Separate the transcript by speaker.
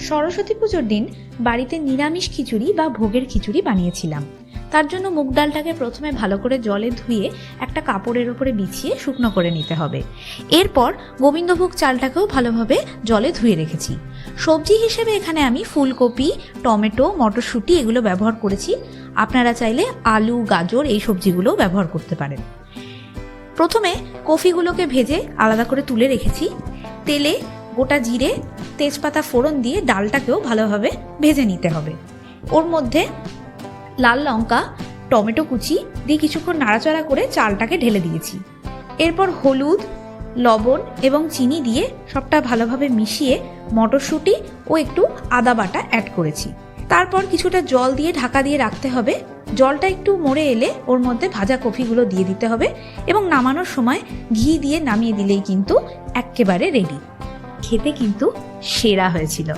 Speaker 1: সরস্বতী পুজোর দিন বাড়িতে নিরামিষ খিচুড়ি বা ভোগের খিচুড়ি বানিয়েছিলাম। তার জন্য মুগ ডালটাকে প্রথমে ভালো করে জলে ধুয়ে একটা কাপড়ের ওপরে বিছিয়ে শুকনো করে নিতে হবে। এরপর গোবিন্দভোগ চালটাকেও ভালোভাবে জলে ধুয়ে রেখেছি। সবজি হিসেবে এখানে আমি ফুলকপি, টমেটো, মটরশুঁটি এগুলো ব্যবহার করেছি। আপনারা চাইলে আলু, গাজর এই সবজিগুলোও ব্যবহার করতে পারেন। প্রথমে কফিগুলোকে ভেজে আলাদা করে তুলে রেখেছি। তেলে গোটা জিরে, তেজপাতা ফোড়ন দিয়ে ডালটাকেও ভালোভাবে ভেজে নিতে হবে। ওর মধ্যে লাল লঙ্কা, টমেটো কুচি দিয়ে কিছুক্ষণ নাড়াচাড়া করে চালটাকে ঢেলে দিয়েছি। এরপর হলুদ, লবণ এবং চিনি দিয়ে সবটা ভালোভাবে মিশিয়ে মটরশুঁটি ও একটু আদা বাটা অ্যাড করেছি। তারপর কিছুটা জল দিয়ে ঢাকা দিয়ে রাখতে হবে। জলটা একটু মরে এলে ওর মধ্যে ভাজা কফিগুলো দিয়ে দিতে হবে এবং নামানোর সময় ঘি দিয়ে নামিয়ে দিলেই কিন্তু এক্কেবারে রেডি। খেতে কিন্তু সেরা হয়েছিল।